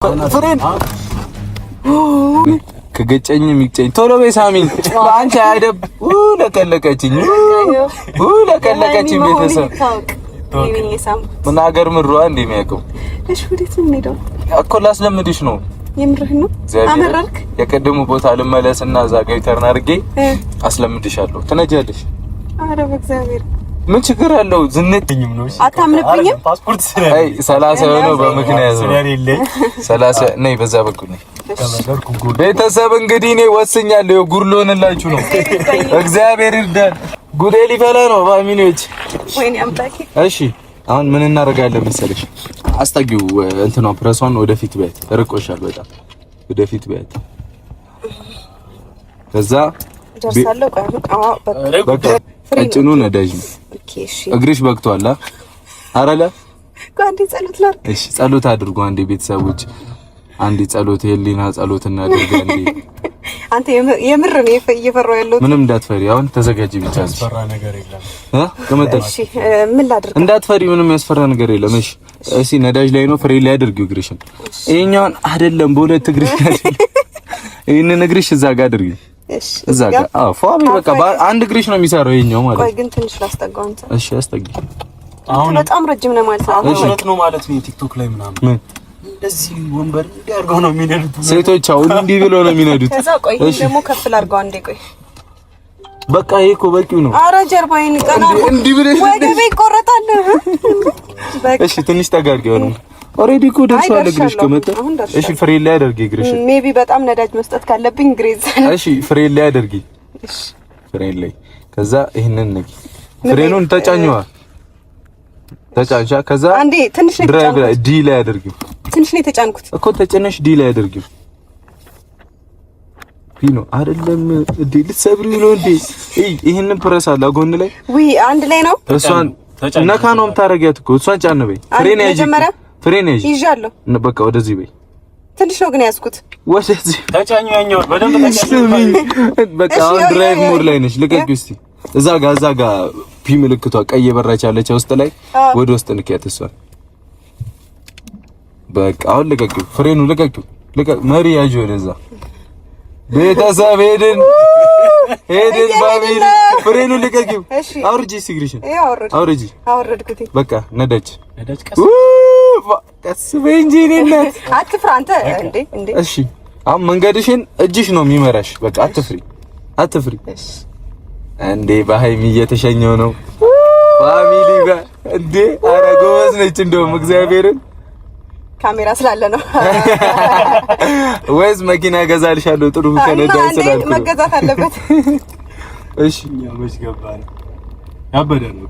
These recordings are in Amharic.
ፍሬን ከገጨኝ የሚገጨኝ ቶሎ በሳሚኝ ባንቺ አይደብ ለከለከችኝ ለከለከችኝ ቤተሰብ ምን ሀገር ምሯ እንደሚያውቀው እሺ ወዴት ነው የምንሄደው እኮ ላስለምድሽ ነው የምርህን ነው አመረርክ የቀደሙ ቦታ ልመለስና እዛ ጋር ተርና አድርጌ አስለምድሻለሁ ትነጃለሽ ኧረ በእግዚአብሔር ምን ችግር አለው ዝነትኝም ነው አታምንብኝም ፓስፖርት አይ 30 ነው በምክንያት ነው 30 ነይ በዛ በኩል ነይ ቤተሰብ እንግዲህ እኔ ወስኛለሁ ጉርሎንላችሁ ነው እግዚአብሔር ይርዳን ጉዴ ሊፈላ ነው ፋሚሊዎች ወይኔ አምላኬ እሺ አሁን ምን እናደርጋለን መሰለሽ አስታጊው እንትኗ ፕረሷን ወደፊት በያት ርቆሻል በጣም ወደፊት በያት ከዛ ደርሳለሁ በቃ እጭኑ ነዳጅ እግርሽ በቅቷል አረለ አንዴ ጸሎት ላድርግ እሺ ጸሎት አድርጉ አንዴ ቤተሰቦች አንዴ ጸሎት የሊና ጸሎት እናድርግ አንዴ አንተ የምር ነው እየፈራው ያለው ምንም እንዳትፈሪ አሁን ተዘጋጂ ብቻ ያስፈራ ነገር የለም ከመጣሽ እሺ ምን ላድርግ እንዳትፈሪ ምንም ያስፈራ ነገር የለም እሺ ነዳጅ ላይ ነው ፍሬ ላይ አድርጊው እግርሽን ይሄኛውን አይደለም በሁለት እግርሽ ይሄንን እግርሽ እዛ ጋር አድርጊው እዛ ጋር ፏሚ በቃ አንድ እግርሽ ነው የሚሰራው ይሄኛው ማለት ቆይ ግን ትንሽ ላስጠጋው አንተ እሺ አስጠጊ አሁን በጣም ረጅም ነው ማለት ነው አሁን ነው ማለት ነው ቲክቶክ ላይ ምናምን እንደዚህ ወንበር እንዲያርገው ነው የሚነዱት ሴቶች አሁን እንዲህ ብሎ ነው የሚነዱት ከዛ ቆይ ደግሞ ከፍ ላድርገው አንዴ ቆይ በቃ ይሄ እኮ በቂው ነው ኧረ ጀርባዬን ቀና እንዲህ ብለሽ ወገቤ ይቆረጣል እሺ ትንሽ ተጋርገው ነው ኦሬዲ እኮ ደርሷል እግርሽ ከመጣ እሺ ፍሬ ላይ አድርጊ እግርሽ ሜቢ በጣም ነዳጅ መስጠት ካለብኝ ግሬዝ እሺ ፍሬ ላይ አድርጊ እሺ ፍሬ ላይ ከዛ ይሄንን ነቂ ፍሬኑን ተጫኝዋ ተጫንሻ ከዛ አንዴ ትንሽ ነው ድራይቭ ዲ ላይ አድርጊው ትንሽ ነው የተጫንኩት እኮ ተጨነሽ ዲ ላይ አድርጊው ፒኖ አይደለም ዲ ልትሰብሪው ነው እንዴ ይሄንን ፕረስ አለ ጎን ላይ ወይ አንድ ላይ ነው እሷን ነካ ነው የምታረጊያት እኮ እሷን ጫን በይ ፍሬን ያጂ ፍሬን ያጂ ይዣለሁ በቃ ወደዚህ በይ ትንሽ ነው ግን ያስኩት ወደዚህ ተጫኙ ያኛው በደንብ ተጫኙ በቃ አሁን ድራይቭ ሞድ ላይ ነሽ ልቀቂው እስቲ እዛ ጋር ፒ ምልክቷ ቀይ የበራች ያለች ውስጥ ላይ ወደ ውስጥ ንኪያት እሷን በቃ አሁን ልቀቂው ፍሬኑ ልቀቂው መሪ ያጂ ወደዛ ቤተሰብ ሄድን ባቢል ፍሬኑ ልቀቂው አውርጂ ሲግሪሽን አውረድኩት በቃ ነዳጅ ቀስ በይ እንጂ እኔና አትፍራ አንተ እንዴ እሺ አሁን መንገድሽን እጅሽ ነው የሚመራሽ በቃ አትፍሪ እንዴ በሃይሚ እየተሸኘው ነው ፋሚሊ ጋር እንዴ ኧረ ጎበዝ ነች እንደውም እግዚአብሔርን ካሜራ ስላለ ነው ወይስ መኪና ገዛልሻለሁ ጥሩ ከነዳጅ ስላልኩ መገዛት አለበት እሺ ያመሽ ገባን ያበደ ነው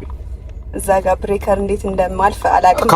እዛ ጋር ብሬከር እንዴት እንደማልፍ አላውቅም